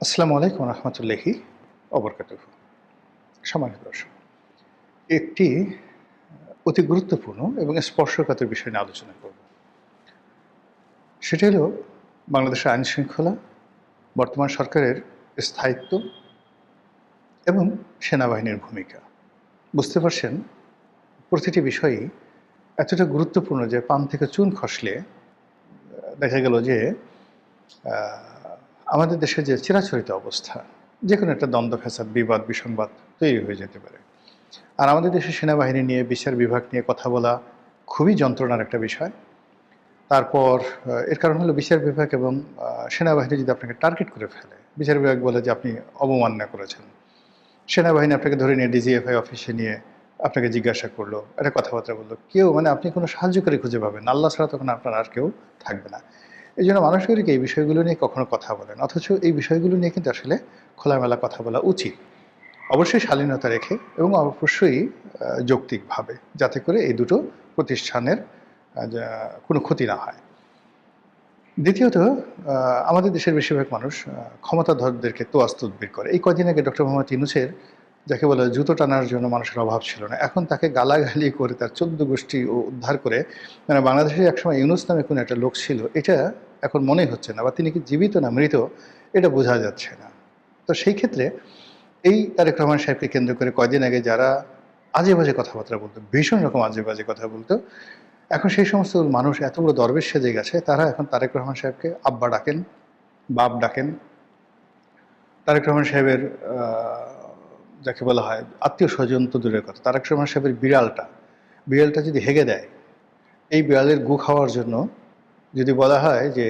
আসসালামু আলাইকুম রহমতুল্লাহি অবরকাতুহু। সম্মানিত দর্শক, একটি অতি গুরুত্বপূর্ণ এবং স্পর্শকাতর বিষয় নিয়ে আলোচনা করব। সেটা হলো বাংলাদেশের আইন শৃঙ্খলা, বর্তমান সরকারের স্থায়িত্ব এবং সেনাবাহিনীর ভূমিকা। বুঝতে পারছেন, প্রতিটি বিষয়ই এতটা গুরুত্বপূর্ণ যে পান থেকে চুন খসলে দেখা গেল যে আমাদের দেশে যে চিরাচরিত অবস্থা, যে কোনো একটা দ্বন্দ্ব ফ্যাসাদ, বিবাদ, বিসংবাদ তৈরি হয়ে যেতে পারে। আর আমাদের দেশের সেনাবাহিনী নিয়ে, বিচার বিভাগ নিয়ে কথা বলা খুবই যন্ত্রণার একটা বিষয়। তারপর এর কারণ হলো বিচার বিভাগ এবং সেনাবাহিনী যদি আপনাকে টার্গেট করে ফেলে, বিচার বিভাগ বলে যে আপনি অবমাননা করেছেন। সেনাবাহিনী আপনাকে ধরে নিয়ে ডিজিএফআই অফিসে নিয়ে আপনাকে জিজ্ঞাসা করলো, একটা কথাবার্তা বললো। কেউ আপনি কোনো সাহায্যকারী খুঁজে পাবেন না। আল্লাহ ছাড়া তখন আপনার আর কেউ থাকবে না। এইজন্য মানুষদেরকে এই বিষয়গুলো নিয়ে কখনো কথা বলেন। অথচ এই বিষয়গুলো নিয়ে কিন্তু আসলে খোলামেলা কথা বলা উচিত। অবশ্যই শালীনতা রেখে এবং অবশ্যই যৌক্তিকভাবে, যাতে করে এই দুটো প্রতিষ্ঠানের কোনো ক্ষতি না হয়। দ্বিতীয়ত, আমাদের দেশের বেশিরভাগ মানুষ ক্ষমতাধরদেরকে তোয়াজ তদবির করে। এই কদিন আগে ডক্টর মোহাম্মদ ইউনূসের, যাকে বলে জুতো টানার জন্য মানুষের অভাব ছিল না, এখন তাকে গালাগালি করে তার ১৪ গোষ্ঠী উদ্ধার করে, বাংলাদেশে একসময় ইউনূস নামে কোনো একটা লোক ছিল, এটা এখন মনেই হচ্ছে না, বা তিনি কি জীবিত না মৃত এটা বোঝা যাচ্ছে না। তো সেই ক্ষেত্রে এই তারেক রহমান সাহেবকে কেন্দ্র করে কয়দিন আগে যারা আজে বাজে কথাবার্তা বলতো, ভীষণ রকম আজে বাজে কথা বলতো, এখন সেই সমস্ত মানুষ এত বড় দরবেশ সেজে গেছে, তারা এখন তারেক রহমান সাহেবকে আব্বা ডাকেন, বাপ ডাকেন। তারেক রহমান সাহেবের যাকে বলা হয় আত্মীয় স্বজন তো দূরের কথা, তারেক রহমান সাহেবের বিড়ালটা যদি হেগে দেয়, এই বিড়ালের গু খাওয়ার জন্য যদি বলা হয় যে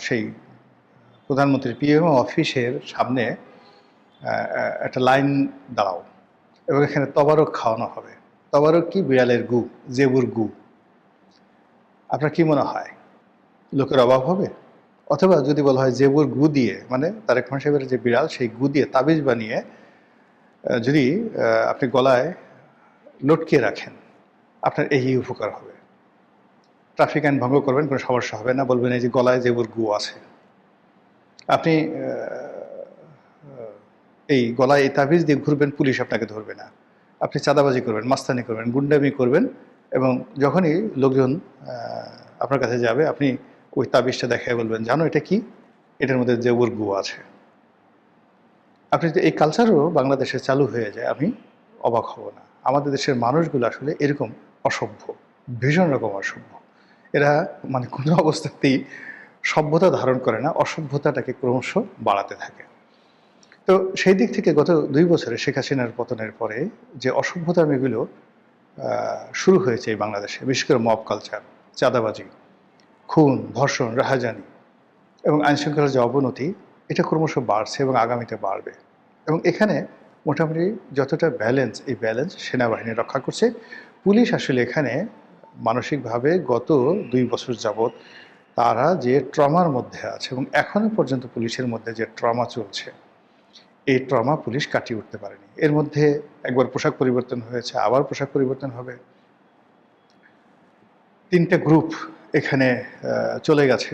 সেই প্রধানমন্ত্রীর পিএম অফিসের সামনে একটা লাইন দাঁড়াও এবং এখানে তবারক খাওয়ানো হবে। তবারক কি? বিড়ালের গু, জেবুর গু। আপনার কি মনে হয় লোকের অভাব হবে? অথবা যদি বলা হয় জেবুর গু দিয়ে, তারেক রহমান সাহেবের যে বিড়াল, সেই গু দিয়ে তাবিজ বানিয়ে যদি আপনি গলায় লটকিয়ে রাখেন, আপনার এই উপকার হবে। ট্রাফিক আইন ভঙ্গ করবেন, কোনো সমস্যা হবে না, বলবেন এই যে গলায় জেবুর গু আছে। আপনি এই গলায় এই তাবিজ দিয়ে ঘুরবেন, পুলিশ আপনাকে ধরবে না। আপনি চাঁদাবাজি করবেন, মাস্তানি করবেন, গুন্ডামি করবেন, এবং যখনই লোকজন আপনার কাছে যাবে, আপনি ওই তাবিজটা দেখায় বলবেন, জানো এটা কি? এটার মধ্যে জেবুর গু আছে। আপনি যদি এই কালচারও বাংলাদেশে চালু হয়ে যায়, আমি অবাক হব না। আমাদের দেশের মানুষগুলো আসলে এরকম অসভ্য, ভীষণ রকম অসভ্য। এরা কোনো অবস্থাতেই সভ্যতা ধারণ করে না, অসভ্যতাটাকে ক্রমশ বাড়াতে থাকে। তো সেই দিক থেকে গত ২ বছরে শেখ হাসিনার পতনের পরে যে অসভ্যতামিগুলো শুরু হয়েছে এই বাংলাদেশে, বিশেষ করে মব কালচার, চাঁদাবাজি, খুন, ধর্ষণ, রাহাজানি এবং আইনশৃঙ্খলার যে অবনতি, এটা ক্রমশ বাড়ছে এবং আগামীতে বাড়বে। এবং এখানে মোটামুটি যতটা ব্যালেন্স, এই ব্যালেন্স সেনাবাহিনী রক্ষা করছে। পুলিশ আসলে এখানে মানসিকভাবে গত ২ বছর যাবৎ তারা যে ট্রমার মধ্যে আছে, এবং এখনও পর্যন্ত পুলিশের মধ্যে যে ট্রমা চলছে, এই ট্রমা পুলিশ কাটিয়ে উঠতে পারেনি। এর মধ্যে একবার পোশাক পরিবর্তন হয়েছে, আবার পোশাক পরিবর্তন হবে। ৩টে গ্রুপ এখানে চলে গেছে।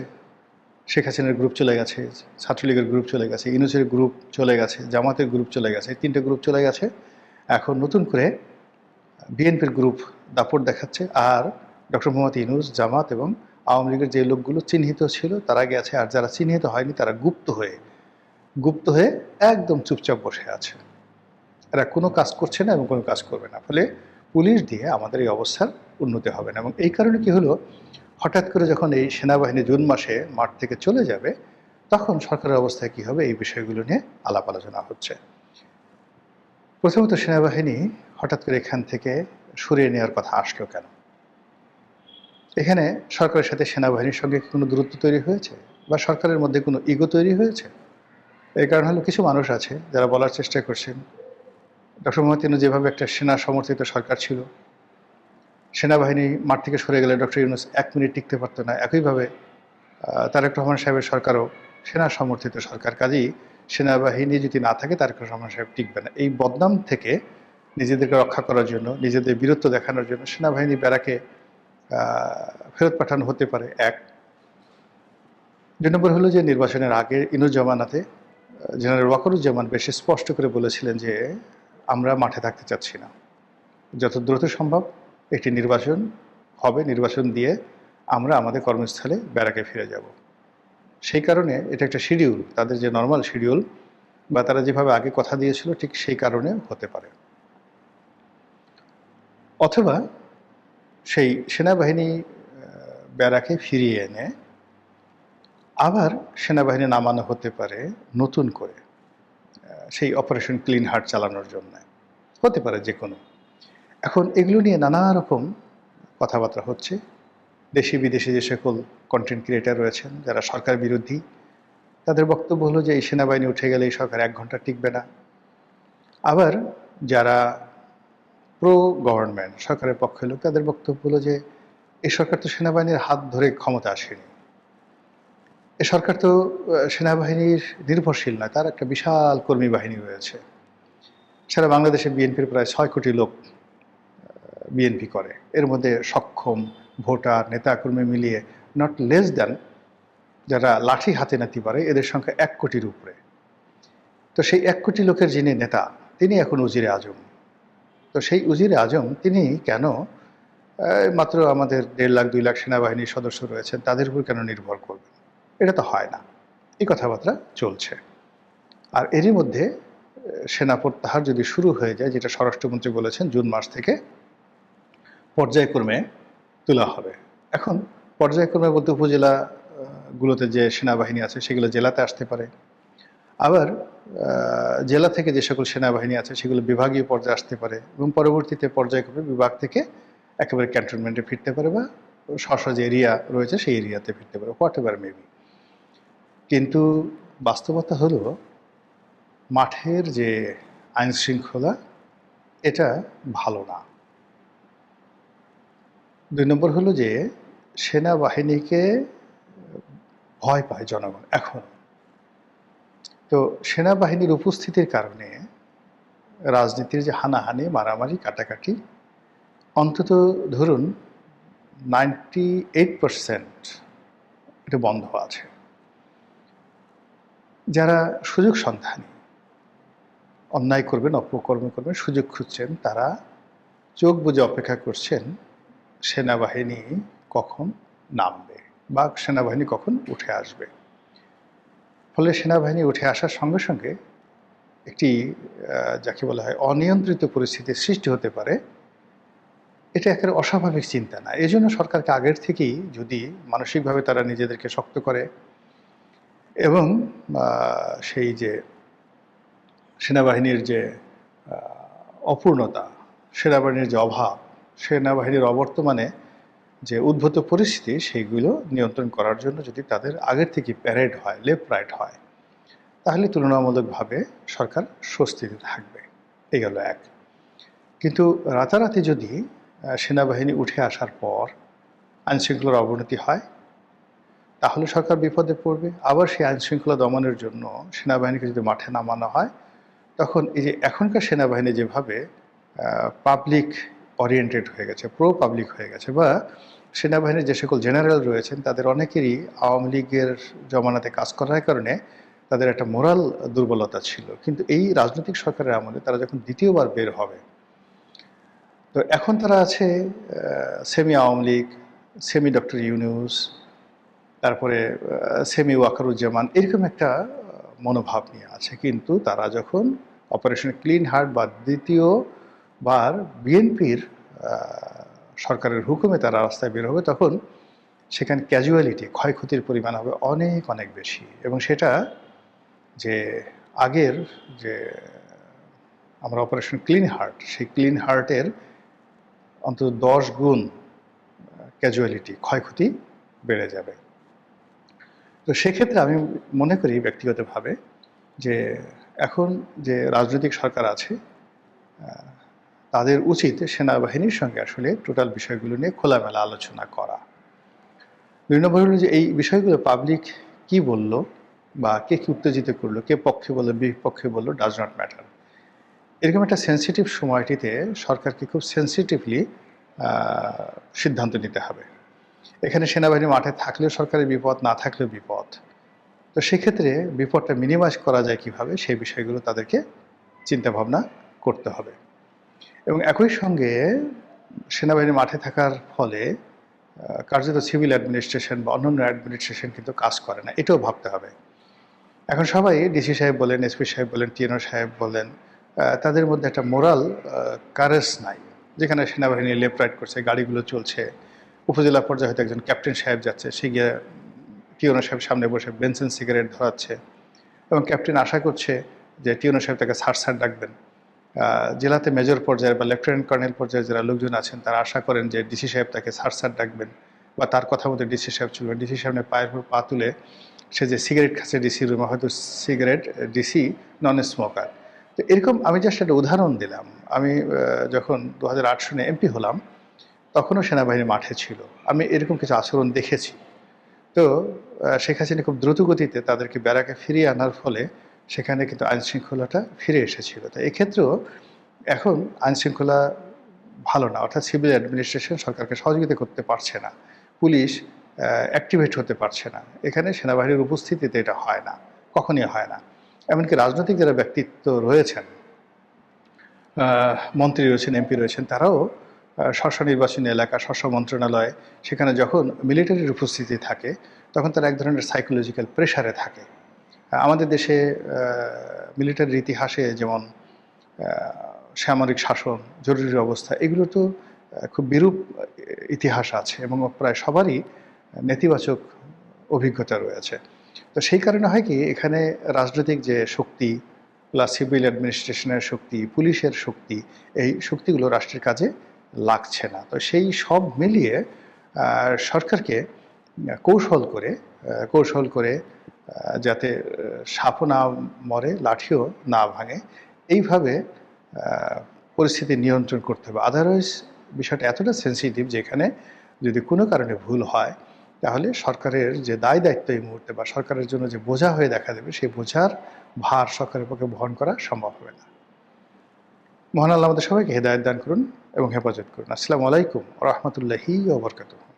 শেখ হাসিনার গ্রুপ চলে গেছে, ছাত্রলীগের গ্রুপ চলে গেছে, ইউনূসের গ্রুপ চলে গেছে, জামাতের গ্রুপ চলে গেছে, ৩টে গ্রুপ চলে গেছে। এখন নতুন করে বিএনপির গ্রুপ দাপট দেখাচ্ছে। আর ডক্টর মোহাম্মদ ইউনূস, জামাত এবং আওয়ামী লীগের যে লোকগুলো চিহ্নিত ছিল তারা গেছে, আর যারা চিহ্নিত হয়নি তারা গুপ্ত হয়ে একদম চুপচাপ বসে আছে। এরা কোনো কাজ করছে না এবং কোনো কাজ করবে না। ফলে পুলিশ দিয়ে আমাদের এই অবস্থার উন্নতি হবে না। এবং এই কারণে কি হলো, হঠাৎ করে যখন এই সেনাবাহিনী জুন মাসে মাঠ থেকে চলে যাবে, তখন সরকারের অবস্থায় কী হবে, এই বিষয়গুলো নিয়ে আলাপ আলোচনা হচ্ছে। প্রথমত, সেনাবাহিনী হঠাৎ করে এখান থেকে সরিয়ে নেওয়ার কথা আসলো কেন? এখানে সরকারের সাথে সেনাবাহিনীর সঙ্গে কোনো দূরত্ব তৈরি হয়েছে, বা সরকারের মধ্যে কোনো ইগো তৈরি হয়েছে? এই কারণ হলো, কিছু মানুষ আছে যারা বলার চেষ্টা করছেন, ডক্টর মোহাম্মদ ইউনূস যেভাবে একটা সেনা সমর্থিত সরকার ছিল, সেনাবাহিনী মাঠ থেকে সরে গেলে ডক্টর ইউনূস ১ মিনিট টিকতে পারতো না। একইভাবে তারেক রহমান সাহেবের সরকারও সেনা সমর্থিত সরকার। কাজেই সেনাবাহিনী যদি না থাকে, তারেক রহমান সাহেব টিকবে না। এই বদনাম থেকে নিজেদেরকে রক্ষা করার জন্য, নিজেদের বীরত্ব দেখানোর জন্য সেনাবাহিনী ব্যারাকে ফেরত পাঠানো হতে পারে। ১ ২ নম্বর হলো যে, নির্বাচনের আগে ইনুস জামানাতে জেনারেল ওয়াকারুজ্জামান বেশ স্পষ্ট করে বলেছিলেন যে আমরা মাঠে থাকতে চাচ্ছি না, যত দ্রুত সম্ভব একটি নির্বাচন হবে, নির্বাচন দিয়ে আমরা আমাদের কর্মস্থলে ব্যারাকে ফিরে যাব। সেই কারণে এটা একটা শিডিউল, তাদের যে নর্মাল শিডিউল বা তারা যেভাবে আগে কথা দিয়েছিল ঠিক সেই কারণে হতে পারে। অথবা সেই সেনাবাহিনী ব্যারাকে ফিরিয়ে এনে আবার সেনাবাহিনী নামানো হতে পারে নতুন করে সেই অপারেশন ক্লিন হার্ট চালানোর জন্য, হতে পারে যে কোনো। এখন এগুলো নিয়ে নানা রকম কথাবার্তা হচ্ছে। দেশি বিদেশি যে সকল কন্টেন্ট ক্রিয়েটার রয়েছেন যারা সরকার বিরোধী, তাদের বক্তব্য হলো যে এই সেনাবাহিনী উঠে গেলে এই সরকার 1 ঘন্টা টিকবে না। আবার যারা প্রো গভর্নমেন্ট সরকারের পক্ষে লোক, তাদের বক্তব্য হলো যে এই সরকার তো সেনাবাহিনীর হাত ধরে ক্ষমতা আসেনি, এ সরকার তো সেনাবাহিনীর নির্ভরশীল নয়, তার একটা বিশাল কর্মী বাহিনী রয়েছে। সারা বাংলাদেশে বিএনপির প্রায় 6 কোটি লোক বিএনপি করে, এর মধ্যে সক্ষম ভোটার নেতাকর্মী মিলিয়ে নট লেস দ্যান যারা লাঠি হাতে নাতে পারে এদের সংখ্যা 1 কোটির উপরে। তো সেই 1 কোটি লোকের যিনি নেতা, তিনি এখন উজিরে আজম। তো সেই উজিরে আজম তিনি কেন মাত্র আমাদের 1.5 লাখ 2 লাখ সেনাবাহিনীর সদস্য রয়েছেন তাদের উপর কেন নির্ভর করবেন? এটা তো হয় না। এই কথাবার্তা চলছে। আর এরই মধ্যে সেনা প্রত্যাহার যদি শুরু হয়ে যায়, যেটা স্বরাষ্ট্রমন্ত্রী বলেছেন জুন মাস থেকে পর্যায়ক্রমে তোলা হবে। এখন পর্যায়ক্রমে বলতে উপজেলা গুলোতে যে সেনাবাহিনী আছে সেগুলো জেলাতে আসতে পারে, আবার জেলা থেকে যে সকল সেনাবাহিনী আছে সেগুলো বিভাগীয় পর্যায়ে আসতে পারে এবং পরবর্তীতে পর্যায়ক্রমে বিভাগ থেকে একেবারে ক্যান্টনমেন্টে ফিরতে পারে বা স্ব যে এরিয়া রয়েছে সেই এরিয়াতে ফিরতে পারে, হোয়াট এভার মেবি। কিন্তু বাস্তবতা হলো মাঠের যে আইন শৃঙ্খলা এটা ভালো না। 2 নম্বর হলো যে সেনাবাহিনীকে ভয় পায় জনগণ এখন। তো সেনাবাহিনীর উপস্থিতির কারণে রাজনীতির যে হানাহানি মারামারি কাটাকাটি অন্তত ধরুন 98% এটা বন্ধ আছে। যারা সুযোগ সন্ধানী, অন্যায় করবেন অপকর্ম করবেন সুযোগ খুঁজছেন, তারা চোখ বুজে অপেক্ষা করছেন সেনাবাহিনী কখন নামবে বা সেনাবাহিনী কখন উঠে আসবে। ফলে সেনাবাহিনী উঠে আসার সঙ্গে সঙ্গে একটি যাকে বলা হয় অনিয়ন্ত্রিত পরিস্থিতির সৃষ্টি হতে পারে। এটা একেবারে অস্বাভাবিক চিন্তা না। এই জন্য সরকারকে আগের থেকেই যদি মানসিকভাবে তারা নিজেদেরকে শক্ত করে এবং সেই যে সেনাবাহিনীর যে অপূর্ণতা, সেনাবাহিনীর যে অভাব, সেনাবাহিনীর অবর্তমানে যে উদ্ভূত পরিস্থিতি সেইগুলো নিয়ন্ত্রণ করার জন্য যদি তাদের আগের থেকে প্যারেড হয়, লেফট রাইট হয়, তাহলে তুলনামূলকভাবে সরকার স্বস্তিতে থাকবে। এই গেল এক। কিন্তু রাতারাতি যদি সেনাবাহিনী উঠে আসার পর আইনশৃঙ্খলার অবনতি হয় তাহলে সরকার বিপদে পড়বে। আবার সেই আইনশৃঙ্খলা দমনের জন্য সেনাবাহিনীকে যদি মাঠে নামানো হয় তখন এই যে এখনকার সেনাবাহিনী যেভাবে পাবলিক ওরিয়েন্টেড হয়ে গেছে, প্রো পাবলিক হয়ে গেছে, বা সেনাবাহিনীর যে সকল জেনারেল রয়েছেন তাদের অনেকেরই আওয়ামী লীগের জমানাতে কাজ করার কারণে তাদের একটা মোরাল দুর্বলতা ছিল। কিন্তু এই রাজনৈতিক সরকারের আমলে তারা যখন দ্বিতীয়বার বের হবে, তো এখন তারা আছে semi Awami League, semi doctor Yunus, তারপরে সেমি ওয়াকারুজ্জামান, এরকম একটা মনোভাব নিয়ে আছে। কিন্তু তারা যখন অপারেশন ক্লিন হার্ট বা দ্বিতীয়বার বিএনপির সরকারের হুকুমে তারা রাস্তায় বের হবে, তখন সেখানে ক্যাজুয়ালিটি, ক্ষয়ক্ষতির পরিমাণ হবে অনেক অনেক বেশি। এবং সেটা যে আগের যে আমরা অপারেশন ক্লিন হার্ট, সেই ক্লিন হার্টের অন্তত 10 গুণ ক্যাজুয়ালিটি, ক্ষয়ক্ষতি বেড়ে যাবে। তো সেক্ষেত্রে আমি মনে করি ব্যক্তিগতভাবে যে এখন যে রাজনৈতিক সরকার আছে তাদের উচিত সেনাবাহিনীর সঙ্গে আসলে টোটাল বিষয়গুলো নিয়ে খোলামেলা আলোচনা করা। 2 নম্বর হলো যে এই বিষয়গুলো পাবলিক কি বলল বা কে কি উত্তেজিত করলো, কে পক্ষে বললো বিপক্ষে বললো, ডাজ নট ম্যাটার। এরকম একটা সেন্সিটিভ সময়টিতে সরকারকে খুব সেন্সিটিভলি সিদ্ধান্ত নিতে হবে। এখানে সেনাবাহিনী মাঠে থাকলেও সরকারের বিপদ, না থাকলেও বিপদ। তো সেক্ষেত্রে বিপদটা মিনিমাইজ করা যায় কিভাবে, সেই বিষয়গুলো তাদেরকে চিন্তা ভাবনা করতে হবে। এবং একই সঙ্গে সেনাবাহিনী মাঠে থাকার ফলে কার্যত সিভিল অ্যাডমিনিস্ট্রেশন বা অন্যান্য অ্যাডমিনিস্ট্রেশন কিন্তু কাজ করে না, এটাও ভাবতে হবে। এখন সবাই ডিসি সাহেব বলেন, এসপি সাহেব বলেন, টিএনও সাহেব বলেন, তাদের মধ্যে একটা মোরাল কারেজ নাই। যেখানে সেনাবাহিনী লেফট রাইট করছে, গাড়িগুলো চলছে, উপজেলা পর্যায়ে হয়তো একজন ক্যাপ্টেন সাহেব যাচ্ছে, সে গিয়ে টিএনও সাহেব সামনে বসে বেনসিন সিগারেট ধরাচ্ছে, এবং ক্যাপ্টেন আশা করছে যে টিএনও সাহেব তাকে স্যার ডাকবেন। জেলাতে মেজর পর্যায়ের বা লেফটেন্যান্ট কর্নেল পর্যায়ের যারা লোকজন আছেন তারা আশা করেন যে ডিসি সাহেব তাকে স্যার ডাকবেন বা তার কথা মতো ডিসি সাহেব চলবেন। ডিসি সাহেবের পায়ের উপর পা তুলে সে যে সিগারেট খাচ্ছে ডিসি রুমে, হয়তো সিগারেট ডিসি নন স্মোকার। তো এরকম আমি জাস্ট একটা উদাহরণ দিলাম। আমি যখন 2008 সনে এমপি হলাম তখনও সেনাবাহিনী মাঠে ছিল, আমি এরকম কিছু আচরণ দেখেছি। তো শেখ হাসিনা খুব দ্রুত গতিতে তাদেরকে ব্যারাকে ফিরিয়ে আনার ফলে সেখানে কিন্তু আইনশৃঙ্খলাটা ফিরে এসেছিল। তো এক্ষেত্রেও এখন আইনশৃঙ্খলা ভালো না, অর্থাৎ সিভিল অ্যাডমিনিস্ট্রেশন সরকারকে সহযোগিতা করতে পারছে না, পুলিশ অ্যাক্টিভেট হতে পারছে না। এখানে সেনাবাহিনীর উপস্থিতিতে এটা হয় না, কখনই হয় না। এমনকি রাজনৈতিক যারা ব্যক্তিত্ব রয়েছেন, মন্ত্রী রয়েছেন, এমপি রয়েছেন, তারাও স্ব নির্বাচনী এলাকা, স্ব মন্ত্রণালয়, সেখানে যখন মিলিটারির উপস্থিতি থাকে তখন তারা এক ধরনের সাইকোলজিক্যাল প্রেশারে থাকে। আমাদের দেশে মিলিটারির ইতিহাসে যেমন সামরিক শাসন, জরুরি অবস্থা, এগুলো তো খুব বিরূপ ইতিহাস আছে এবং প্রায় সবারই নেতিবাচক অভিজ্ঞতা রয়েছে। তো সেই কারণে হয় কি, এখানে রাজনৈতিক যে শক্তি প্লাস সিভিল অ্যাডমিনিস্ট্রেশনের শক্তি, পুলিশের শক্তি, এই শক্তিগুলো রাষ্ট্রের কাজে লাগছে না। তো সেই সব মিলিয়ে সরকারকে কৌশল করে যাতে সাপও না মরে, লাঠিও না ভাঙে, এইভাবে পরিস্থিতি নিয়ন্ত্রণ করতে হবে। আদারওয়াইজ বিষয়টা এতটা সেন্সিটিভ যে এখানে যদি কোনো কারণে ভুল হয় তাহলে সরকারের যে দায় দায়িত্ব এই মুহূর্তে বা সরকারের জন্য যে বোঝা হয়ে দেখা দেবে, সেই বোঝার ভার সরকারের পক্ষে বহন করা সম্ভব হবে না। মহান আল্লাহ আমাদের সবাইকে হেদায়েত দান করুন এবং হেফাজত করুন। আসসালামু আলাইকুম ওয়া রাহমাতুল্লাহি ওয়া বারাকাতুহু।